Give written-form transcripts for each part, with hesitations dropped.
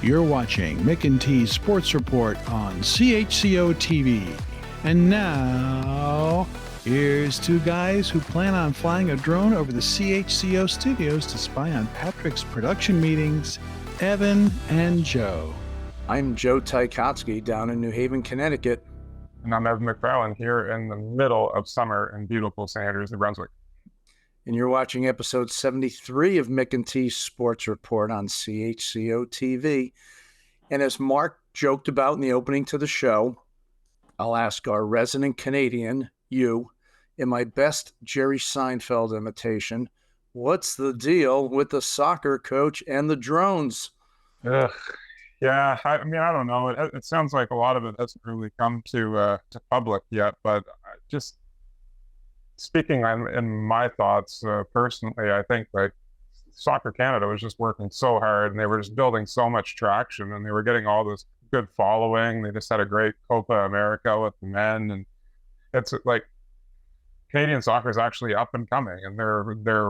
You're watching Mc&T Sports Report on CHCO-TV. And now, here's two guys who plan on flying a drone over the CHCO studios to spy on Patrick's production meetings, Evan and Joe. I'm Joe Ticotsky down in New Haven, Connecticut. And I'm Evan McFarlane here in the middle of summer in beautiful St. Andrews, New Brunswick. And you're watching episode 73 of Mc&T Sports Report on CHCO-TV. And as Mark joked about in the opening to the show, I'll ask our resident Canadian, you, in my best Jerry Seinfeld imitation, what's the deal with the soccer coach and the drones? Ugh. Yeah, I don't know. It sounds like a lot of it hasn't really come to public yet, but just speaking in my thoughts personally, I think like Soccer Canada was just working so hard and they were just building so much traction and they were getting all this good following. They just had a great Copa America with the men, and it's like Canadian soccer is actually up and coming and they're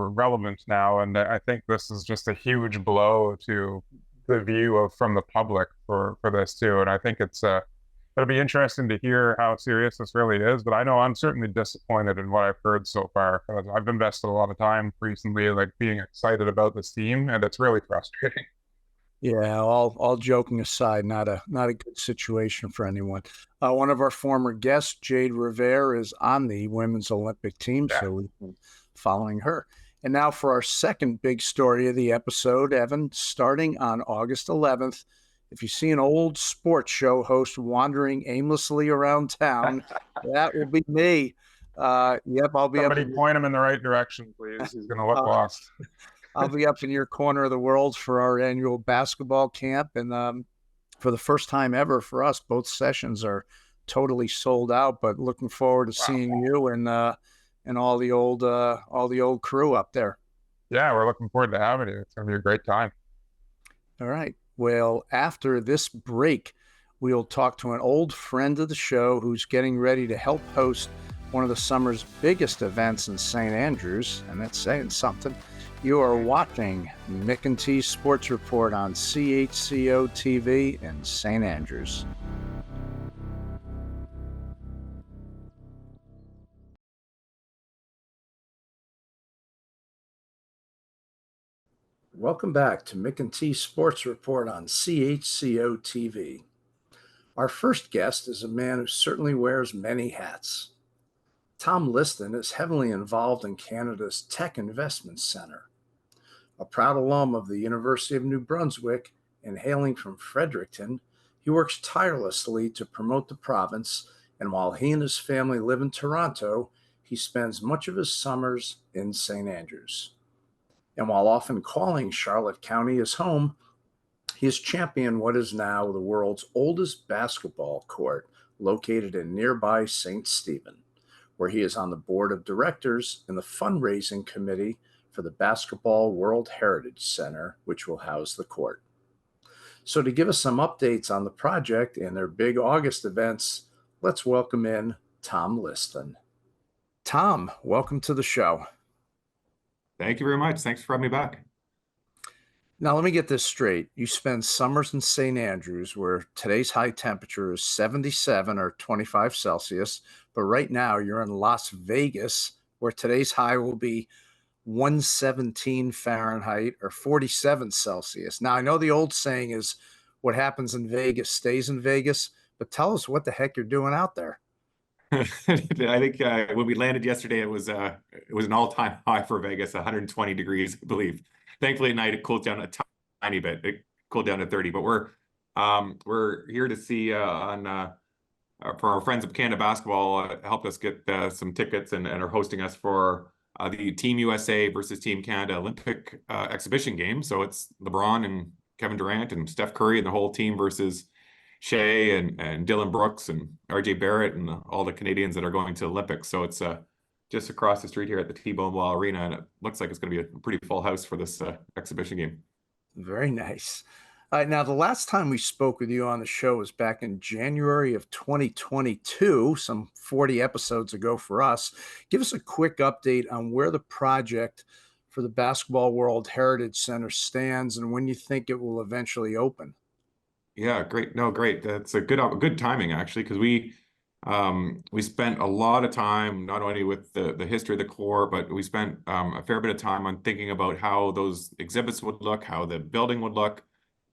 relevant now. And I think this is just a huge blow to the view from the public for this too. And I think it'll be interesting to hear how serious this really is, but I know I'm certainly disappointed in what I've heard so far. I've invested a lot of time recently, like being excited about this team, and it's really frustrating. Yeah, all joking aside, not a good situation for anyone. One of our former guests, Jade Rivera, is on the women's Olympic team, so we've been following her. And now for our second big story of the episode, Evan, starting on August 11th, if you see an old sports show host wandering aimlessly around town, that will be me. I'll be Somebody point him in the right direction, please. He's going to look lost. I'll be up in your corner of the world for our annual basketball camp. And for the first time ever for us, both sessions are totally sold out, but looking forward to seeing you and all the old crew up there. Yeah, we're looking forward to having you. It's going to be a great time. All right. Well, after this break, we'll talk to an old friend of the show who's getting ready to help host one of the summer's biggest events in St. Andrews, and that's saying something. You are watching Mc&T Sports Report on CHCO-TV in St. Andrews. Welcome back to Mc&T Sports Report on CHCO-TV. Our first guest is a man who certainly wears many hats. Tom Liston is heavily involved in Canada's Tech Investment Centre. A proud alum of the University of New Brunswick and hailing from Fredericton, he works tirelessly to promote the province, and while he and his family live in Toronto, he spends much of his summers in St. Andrews. And while often calling Charlotte County his home, he has championed what is now the world's oldest basketball court located in nearby St. Stephen, where he is on the board of directors and the fundraising committee for the Basketball World Heritage Center, which will house the court. So to give us some updates on the project and their big August events, let's welcome in Tom Liston. Tom, welcome to the show. Thank you very much. Thanks for having me back. Now, let me get this straight. You spend summers in St. Andrews, where today's high temperature is 77 or 25 Celsius, but right now you're in Las Vegas, where today's high will be 117 Fahrenheit or 47 Celsius. Now, I know the old saying is what happens in Vegas stays in Vegas, but tell us what the heck you're doing out there. I think when we landed yesterday, it was an all-time high for Vegas, 120 degrees, I believe. Thankfully, at night it cooled down a tiny bit. It cooled down to 30. But we're here to see for our friends of Canada Basketball helped us get some tickets and are hosting us for the Team USA versus Team Canada Olympic exhibition game. So it's LeBron and Kevin Durant and Steph Curry and the whole team versus Shea and Dylan Brooks and RJ Barrett and all the Canadians that are going to Olympics. So it's just across the street here at the T-Bone Ball Arena, and it looks like it's going to be a pretty full house for this exhibition game. Very nice. Now, the last time we spoke with you on the show was back in January of 2022, some 40 episodes ago for us. Give us a quick update on where the project for the Basketball World Heritage Center stands and when you think it will eventually open. Yeah, great. No, great. That's a good timing actually, because we spent a lot of time not only with the history of the core, but we spent a fair bit of time on thinking about how those exhibits would look, how the building would look.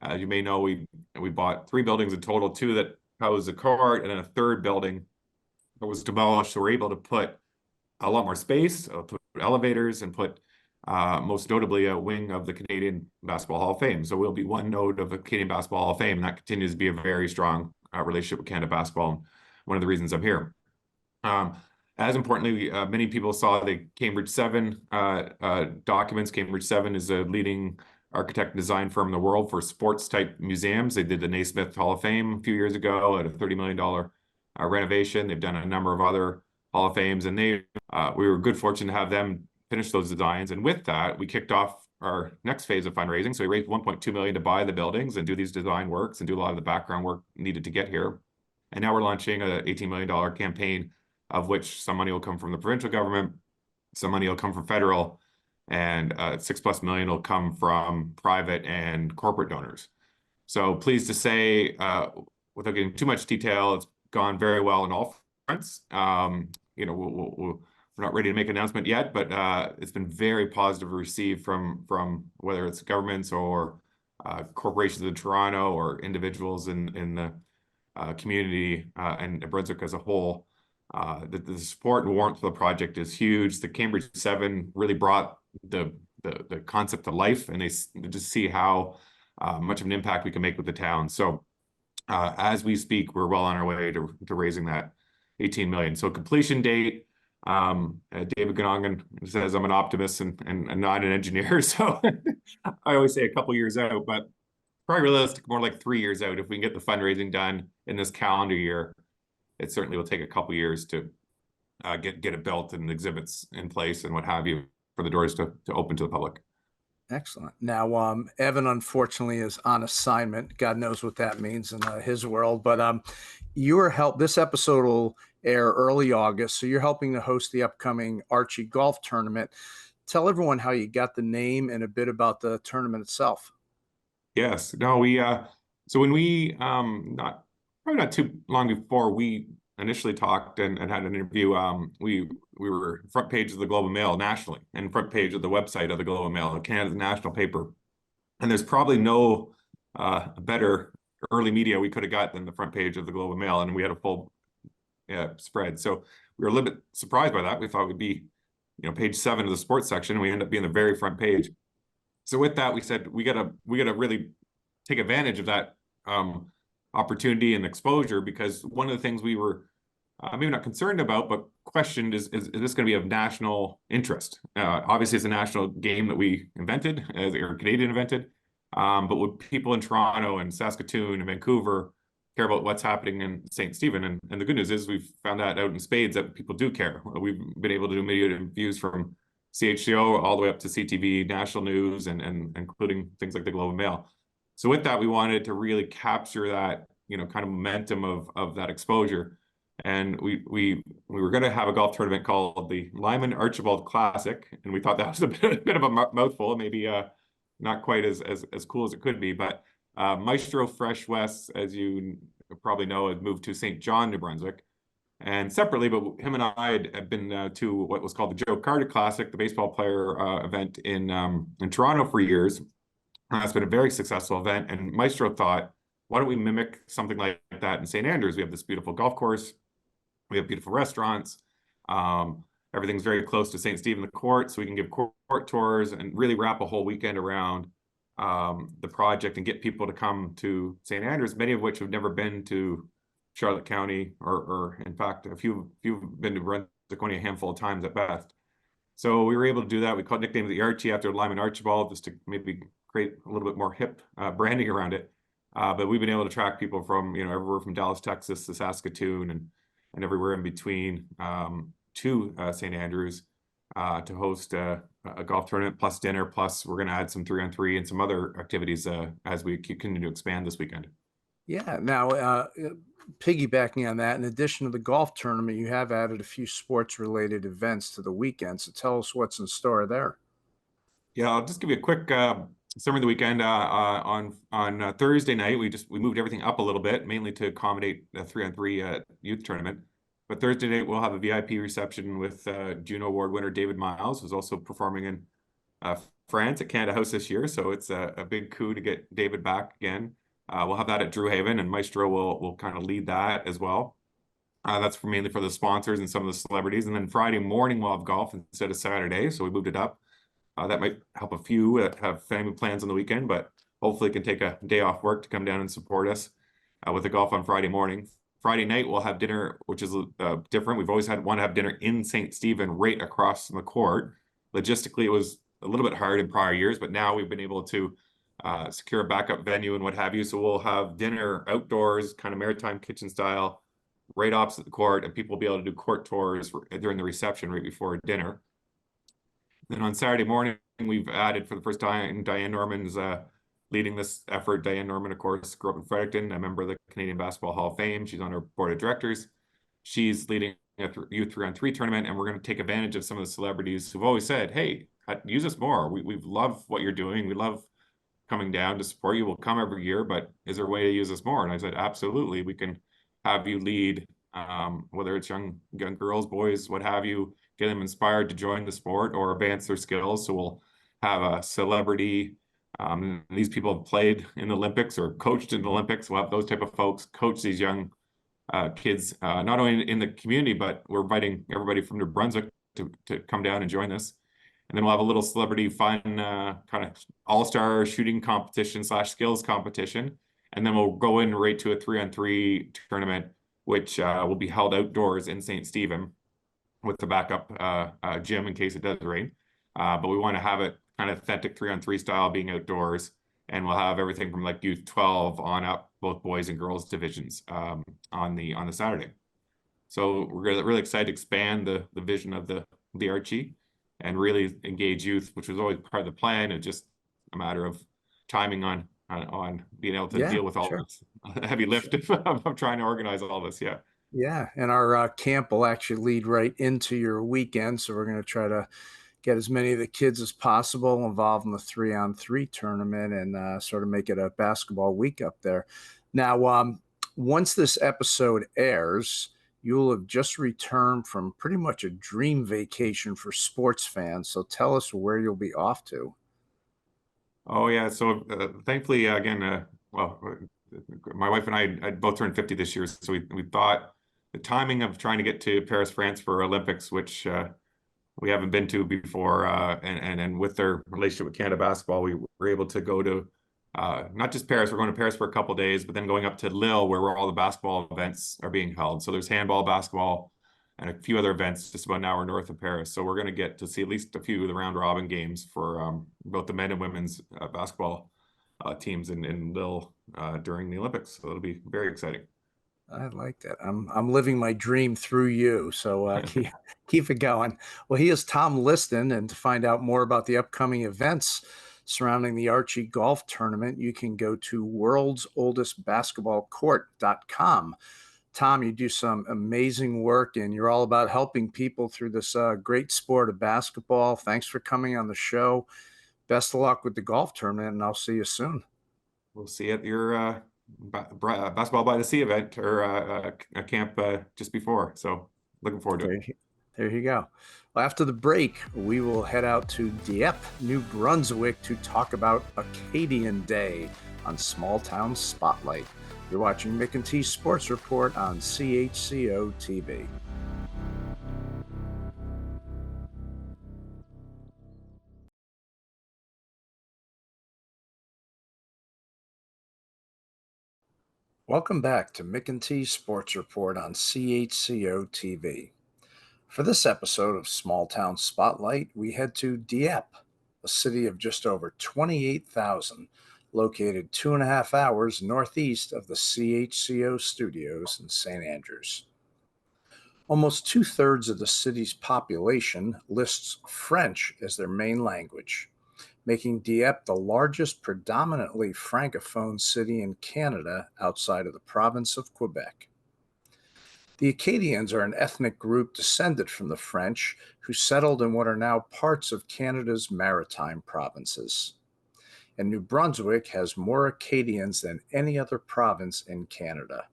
As you may know, we bought 3 buildings in total, 2 that housed the court, and then a third building that was demolished. So we're able to put a lot more space, put elevators, and put most notably a wing of the Canadian Basketball Hall of Fame. So we'll be one node of the Canadian Basketball Hall of Fame, and that continues to be a very strong relationship with Canada Basketball. One of the reasons I'm here. As importantly, many people saw the Cambridge 7 documents. Cambridge 7 is a leading architect and design firm in the world for sports type museums. They did the Naismith Hall of Fame a few years ago at a $30 million renovation. They've done a number of other Hall of Fames, and we were good fortune to have them finish those designs. And with that, we kicked off our next phase of fundraising. So we raised $1.2 million to buy the buildings and do these design works and do a lot of the background work needed to get here. And now we're launching an $18 million campaign, of which some money will come from the provincial government, some money will come from federal, and $6+ million will come from private and corporate donors. So pleased to say, without getting too much detail, it's gone very well in all fronts. You know, we're not ready to make an announcement yet, but it's been very positive received from whether it's governments or corporations in Toronto or individuals in the community and Brunswick as a whole. The support and warmth of the project is huge. The Cambridge 7 really brought the concept to life, and they just see how much of an impact we can make with the town. So as we speak, we're well on our way to raising that 18 million. So completion date, David Ganongan says I'm an optimist and not an engineer. So I always say a couple years out, but probably realistic, more like 3 years out. If we can get the fundraising done in this calendar year, it certainly will take a couple years to get it built and exhibits in place and what have you for the doors to open to the public. Excellent. Now, Evan, unfortunately, is on assignment. God knows what that means in his world. But this episode will air early August, so you're helping to host the upcoming Archie Golf Tournament. Tell everyone how you got the name and a bit about the tournament itself. Yes. No, so when we, probably not too long before we initially talked and had an interview, we were front page of the Globe and Mail nationally and front page of the website of the Globe and Mail, Canada's national paper. And there's probably no better early media we could have got than the front page of the Globe and Mail, and we had a full spread. So we were a little bit surprised by that. We thought we'd be, page 7 of the sports section, and we ended up being the very front page. So with that, we said we gotta really take advantage of that opportunity and exposure, because one of the things we were maybe not concerned about, but questioned is this going to be of national interest? Obviously, it's a national game that we invented, or Canadian invented, but would people in Toronto and Saskatoon and Vancouver care about what's happening in St. Stephen? And the good news is we've found that out in spades that people do care. We've been able to do media interviews from CHCO all the way up to CTV, national news, and including things like the Globe and Mail. So with that, we wanted to really capture that, kind of momentum of that exposure. And we were going to have a golf tournament called the Lyman Archibald Classic, and we thought that was a bit of a mouthful, maybe not quite as cool as it could be. But Maestro Fresh West, as you probably know, had moved to St. John, New Brunswick, and separately, but him and I had been to what was called the Joe Carter Classic, the baseball player event in Toronto for years. It's been a very successful event, and Maestro thought, why don't we mimic something like that in St. Andrews? We have this beautiful golf course. We have beautiful restaurants. Everything's very close to St. Stephen the Court, so we can give court tours and really wrap a whole weekend around the project and get people to come to St. Andrews, many of which have never been to Charlotte County, or in fact, a few have been to Brunswick only a handful of times at best. So we were able to do that. We nicknamed the Archie after Lyman Archibald, just to maybe create a little bit more hip branding around it. But we've been able to attract people from, everywhere from Dallas, Texas to Saskatoon and everywhere in between to St. Andrews to host a golf tournament plus dinner. Plus, we're going to add some 3-on-3 and some other activities as we continue to expand this weekend. Yeah. Now, piggybacking on that, in addition to the golf tournament, you have added a few sports-related events to the weekend. So tell us what's in store there. Yeah, I'll just give you a quick summer of the weekend on Thursday night, we moved everything up a little bit, mainly to accommodate a 3-on-3 youth tournament. But Thursday night we'll have a VIP reception with Juno Award winner David Miles, who's also performing in France at Canada House this year. So it's a big coup to get David back again. We'll have that at Drew Haven, and Maestro will kind of lead that as well. That's mainly for the sponsors and some of the celebrities. And then Friday morning we'll have golf instead of Saturday, so we moved it up. That might help a few that have family plans on the weekend, but hopefully can take a day off work to come down and support us with the golf on Friday morning. Friday night, we'll have dinner, which is different. We've always wanted to have dinner in St. Stephen right across from the court. Logistically, it was a little bit hard in prior years, but now we've been able to secure a backup venue and what have you. So we'll have dinner outdoors, kind of maritime kitchen style, right opposite the court, and people will be able to do court tours during the reception right before dinner. Then on Saturday morning, we've added for the first time, Diane Norman's leading this effort. Diane Norman, of course, grew up in Fredericton, a member of the Canadian Basketball Hall of Fame. She's on our board of directors. She's leading a youth 3-on-3 tournament, and we're going to take advantage of some of the celebrities who've always said, hey, use us more. We love what you're doing. We love coming down to support you. We'll come every year, but is there a way to use us more? And I said, absolutely. We can have you lead, whether it's young girls, boys, what have you, get them inspired to join the sport or advance their skills. So we'll have a celebrity. These people have played in the Olympics or coached in the Olympics. We'll have those type of folks coach these young kids, not only in the community, but we're inviting everybody from New Brunswick to come down and join us. And then we'll have a little celebrity fun kind of all-star shooting competition / skills competition. And then we'll go in right to a 3-on-3 tournament, which will be held outdoors in St. Stephen with the backup gym in case it does rain. But we want to have it kind of authentic 3-on-3 style, being outdoors. And we'll have everything from like youth 12 on up, both boys and girls divisions on the Saturday. So we're really excited to expand the vision of the Archie and really engage youth, which was always part of the plan. It's just a matter of timing on being able to deal with all this heavy lift of trying to organize all this. Yeah. Yeah, and our camp will actually lead right into your weekend. So we're going to try to get as many of the kids as possible involved in the 3-on-3 tournament and sort of make it a basketball week up there. Now, once this episode airs, you'll have just returned from pretty much a dream vacation for sports fans. So tell us where you'll be off to. Oh, yeah. So thankfully, again, well, my wife and I both turned 50 this year. So we thought the timing of trying to get to Paris, France for Olympics, which we haven't been to before, and with their relationship with Canada Basketball, we were able to go to not just Paris. We're going to Paris for a couple of days, but then going up to Lille, where all the basketball events are being held. So there's handball, basketball, and a few other events just about an hour north of Paris. So we're going to get to see at least a few of the round robin games for both the men and women's basketball teams in Lille during the Olympics. So it'll be very exciting. I like that. I'm living my dream through you. So keep it going. Well, he is Tom Liston, and to find out more about the upcoming events surrounding the Archie Golf Tournament, you can go to worldsoldestbasketballcourt.com. Tom, you do some amazing work, and you're all about helping people through this great sport of basketball. Thanks for coming on the show. Best of luck with the golf tournament, and I'll see you soon. We'll see you at your Basketball by the Sea event or a camp just before. So looking forward to it. There you go. Well, after the break, we will head out to Dieppe, New Brunswick to talk about Acadian Day on Small Town Spotlight. You're watching Mc&T Sports Report on CHCO-TV. Welcome back to Mc&T Sports Report on CHCO-TV. For this episode of Small Town Spotlight, we head to Dieppe, a city of just over 28,000, located 2.5 hours northeast of the CHCO studios in St. Andrews. Almost 2/3 of the city's population lists French as their main language, making Dieppe the largest predominantly Francophone city in Canada outside of the province of Quebec. The Acadians are an ethnic group descended from the French who settled in what are now parts of Canada's maritime provinces. and New Brunswick has more Acadians than any other province in Canada.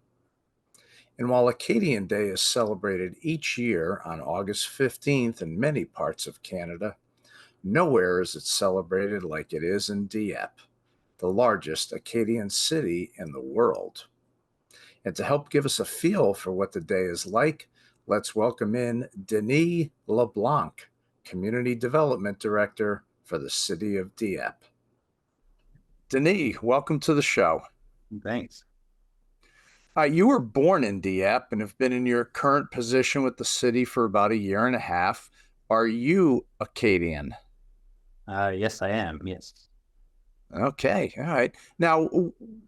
And while Acadian Day is celebrated each year on August 15th in many parts of Canada, nowhere is it celebrated like it is in Dieppe, the largest Acadian city in the world. And to help give us a feel for what the day is like, let's welcome in Denis LeBlanc, Community Development Director for the city of Dieppe. Denis, welcome to the show. Thanks. You were born in Dieppe and have been in your current position with the city for about a year and a half. Are you Acadian? Yes, I am. Yes. Okay. All right. Now,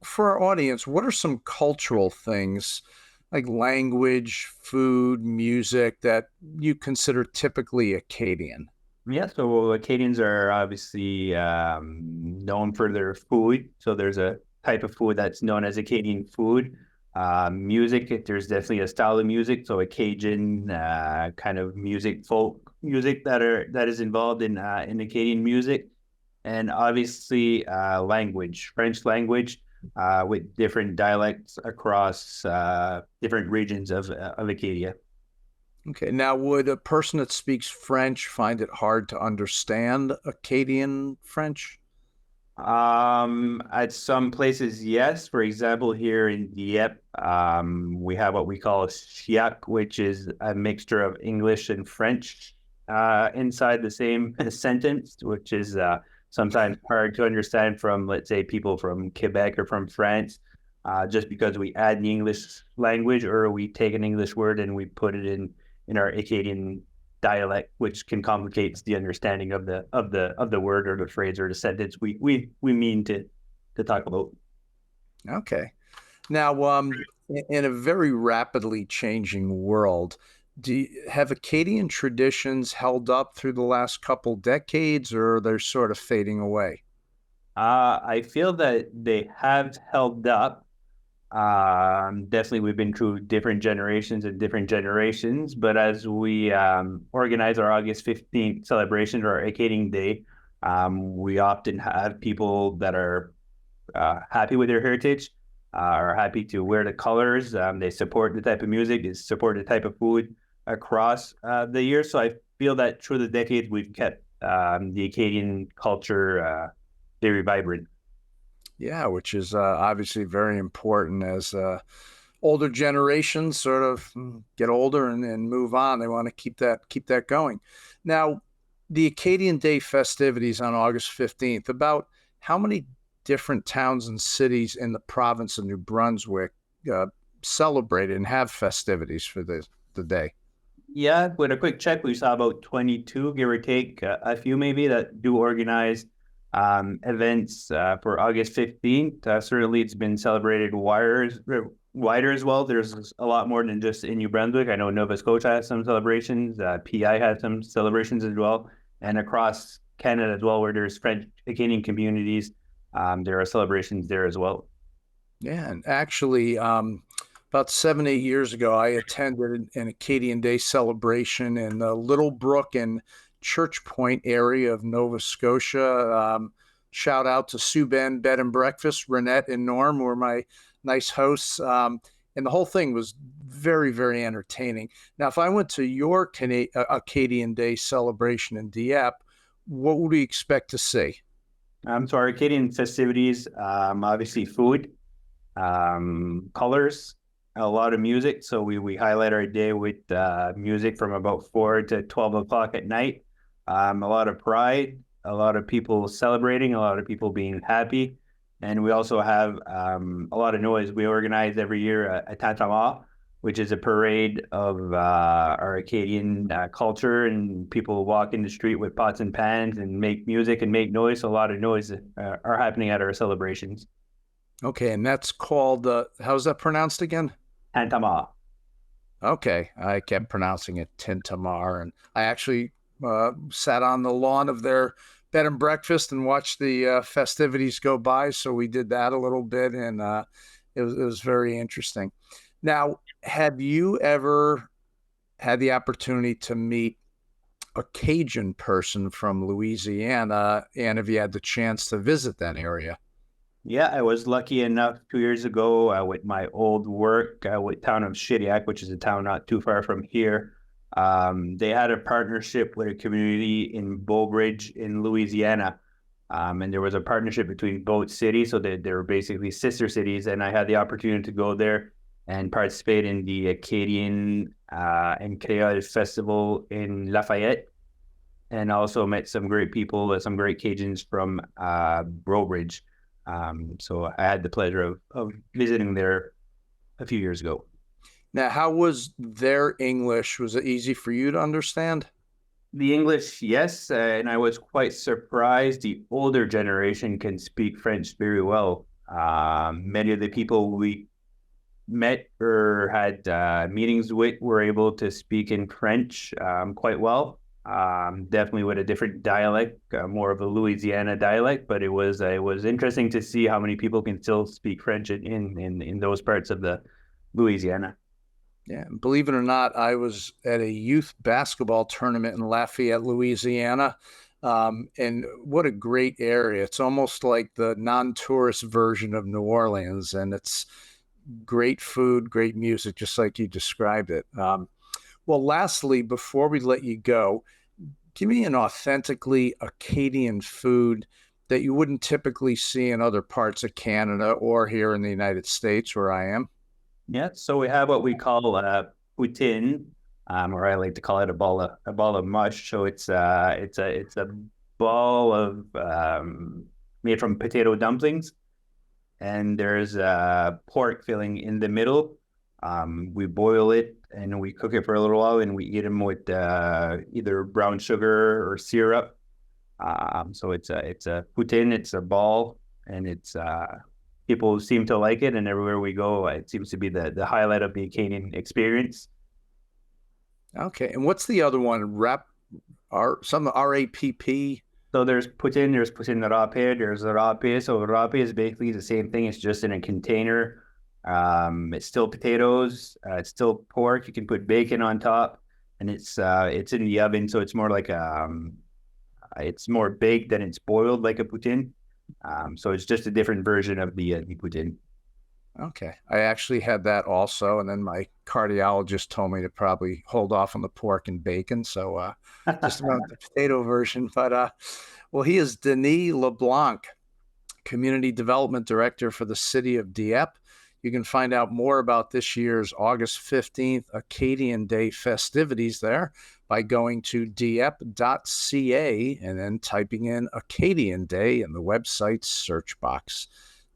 for our audience, what are some cultural things like language, food, music that you consider typically Acadian? Yeah, so Acadians are obviously known for their food. So there's a type of food that's known as Acadian food. Music, there's definitely a style of music. So Cajun kind of music, folk music that is involved in Acadian music. And obviously language, French language, with different dialects across different regions of Acadia. Okay. Now, would a person that speaks French find it hard to understand Acadian French? At some places, yes. For example, here in Dieppe, we have what we call a CHCO, which is a mixture of English and French inside the same sentence, which is sometimes hard to understand from, let's say, people from Quebec or from France, just because we add the English language, or we take an English word and we put it in our Acadian dialect, which can complicate the understanding of the word or the phrase or the sentence we mean to talk about. Okay. Now, in a very rapidly changing world, have Acadian traditions held up through the last couple decades, or they're sort of fading away? I feel that they have held up. Definitely, we've been through different generations, but as we organize our August 15th celebration or Acadian Day, we often have people that are happy with their heritage, are happy to wear the colors. They support the type of music, they support the type of food across the year. So I feel that through the decades, we've kept the Acadian culture very vibrant. Yeah, which is obviously very important as older generations sort of get older and move on. They want to keep that going. Now, the Acadian Day festivities on August 15th, about how many different towns and cities in the province of New Brunswick celebrate and have festivities for the day? Yeah, with a quick check, we saw about 22, give or take a few maybe, that do organize events for August 15th. Certainly, it's been celebrated wider as well. There's a lot more than just in New Brunswick. I know Nova Scotia has some celebrations. PI has some celebrations as well. And across Canada as well, where there's French Acadian communities, there are celebrations there as well. Yeah, and actually, about 7-8 years ago, I attended an Acadian Day celebration in the Little Brook and Church Point area of Nova Scotia. Shout out to Subban Bed and Breakfast. Renette and Norm were my nice hosts. And the whole thing was very, very entertaining. Now, if I went to your Acadian Day celebration in Dieppe, what would we expect to see? So our Acadian festivities, obviously food, colors, a lot of music. So we highlight our day with music from about 4 to 12 o'clock at night. A lot of pride, a lot of people celebrating, a lot of people being happy. And we also have a lot of noise. We organize every year a Tantama, which is a parade of our Acadian culture, and people walk in the street with pots and pans and make music and make noise. So a lot of noise are happening at our celebrations. Okay, and that's called, how's that pronounced again? Tantama. Okay, I kept pronouncing it Tintamar, and I actually sat on the lawn of their bed and breakfast and watched the festivities go by. So we did that a little bit, and it was very interesting. Now, have you ever had the opportunity to meet a Cajun person from Louisiana, and have you had the chance to visit that area? Yeah, I was lucky enough 2 years ago with my old work with town of Shediac, which is a town not too far from here. They had a partnership with a community in Beaubridge in Louisiana. And there was a partnership between both cities, so they were basically sister cities. And I had the opportunity to go there and participate in the Acadian and Creole Festival in Lafayette, and also met some great people, some great Cajuns from Beaubridge. So I had the pleasure of visiting there a few years ago. Now, how was their English? Was it easy for you to understand? The English, yes, and I was quite surprised. The older generation can speak French very well. Many of the people we met or had meetings with were able to speak in French quite well. Definitely with a different dialect, more of a Louisiana dialect, but it was interesting to see how many people can still speak French in those parts of the Louisiana. Yeah, believe it or not, I was at a youth basketball tournament in Lafayette, Louisiana. And what a great area. It's almost like the non-tourist version of New Orleans, and it's great food, great music, just like you described it. Well, lastly, before we let you go, give me an authentically Acadian food that you wouldn't typically see in other parts of Canada or here in the United States where I am. Yeah, so we have what we call poutine, or I like to call it a ball of mush. So it's a ball of made from potato dumplings, and there's pork filling in the middle. We boil it and we cook it for a little while, and we eat them with either brown sugar or syrup. So it's a poutine. It's a ball, and it's people seem to like it, and everywhere we go, it seems to be the highlight of the Acadian experience. Okay, and what's the other one? Some RAPP. So there's poutine râpé, there's râpé. So râpé is basically the same thing. It's just in a container. It's still potatoes. It's still pork. You can put bacon on top, and it's in the oven. So it's more like it's more baked than it's boiled like a poutine. So it's just a different version of the poutine. Okay. I actually had that also, and then my cardiologist told me to probably hold off on the pork and bacon. So just about the potato version. But well, he is Denis LeBlanc, Community Development Director for the city of Dieppe. You can find out more about this year's August 15th Acadian Day festivities there by going to dieppe.ca and then typing in Acadian Day in the website's search box.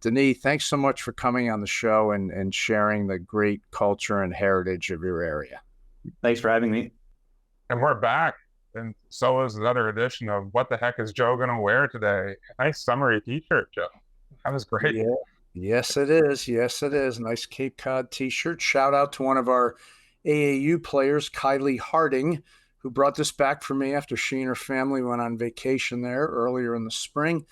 Denis, thanks so much for coming on the show and sharing the great culture and heritage of your area. Thanks for having me. And we're back. And so is another edition of What the Heck is Joe Gonna Wear Today? Nice summery t-shirt, Joe. That was great. Yeah. Yes, it is. Yes, it is. Nice Cape Cod t-shirt. Shout out to one of our AAU players, Kylie Harding, who brought this back for me after she and her family went on vacation there earlier in the spring.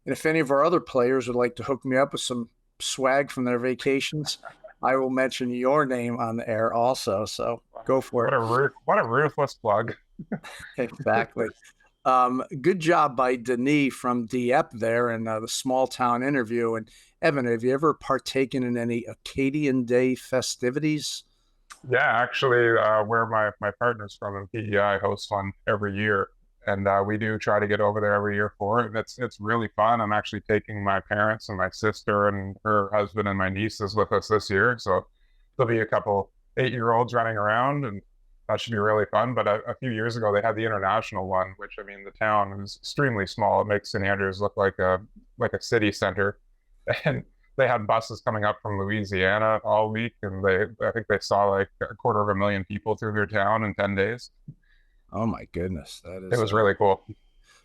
And if any of our other players would like to hook me up with some swag from their vacations, I will mention your name on the air also. So go for it. What a ruthless plug. Exactly. Good job by Denis from Dieppe there in the small town interview. And Evan, have you ever partaken in any Acadian Day festivities? Yeah, actually, where my partner's from, PEI hosts one every year. And we do try to get over there every year for it. And it's really fun. I'm actually taking my parents and my sister and her husband and my nieces with us this year. So there'll be a couple 8-year-olds running around, and that should be really fun. But a few years ago, they had the international one, which, I mean, the town is extremely small. It makes St. Andrews look like a city center. And they had buses coming up from Louisiana all week, and I think they saw like 250,000 people through their town in 10 days. Oh my goodness, It was really cool.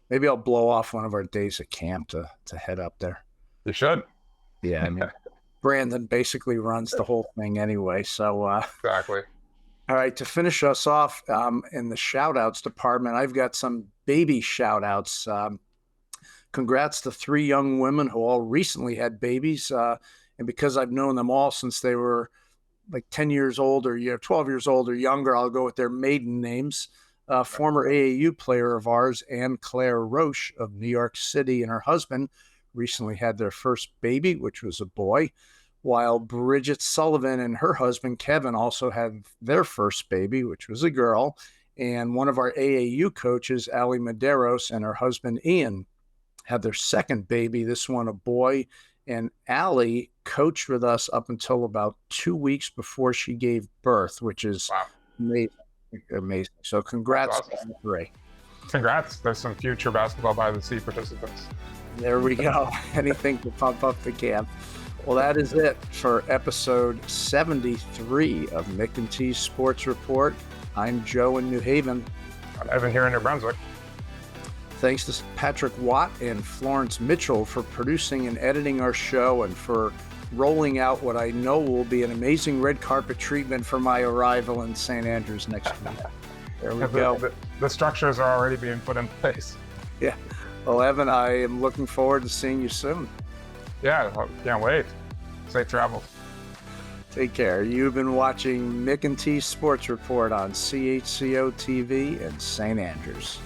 Maybe I'll blow off one of our days at camp to head up there. You should. Yeah, I mean, Brandon basically runs the whole thing anyway. So exactly. All right, to finish us off in the shout-outs department, I've got some baby shout-outs. Congrats to 3 young women who all recently had babies. And because I've known them all since they were like 10 years old or 12 years old or younger, I'll go with their maiden names. former AAU player of ours, Anne Claire Roche of New York City, and her husband recently had their first baby, which was a boy, while Bridget Sullivan and her husband, Kevin, also had their first baby, which was a girl. And one of our AAU coaches, Ali Medeiros, and her husband, Ian, had their second baby, this one a boy. And Ali coached with us up until about 2 weeks before she gave birth, which is amazing. Amazing. So congrats to all three. Congrats. There's some future basketball by the sea participants. There we go. Anything to pump up the camp. Well, that is it for episode 73 of Mc&T Sports Report. I'm Joe in New Haven. I'm Evan here in New Brunswick. Thanks to Patrick Watt and Florence Mitchell for producing and editing our show and for rolling out what I know will be an amazing red carpet treatment for my arrival in St. Andrews next week. There we go. The structures are already being put in place. Yeah. Well, Evan, I am looking forward to seeing you soon. Yeah, can't wait. Safe travels. Take care. You've been watching Mc&T Sports Report on CHCO-TV in St. Andrews.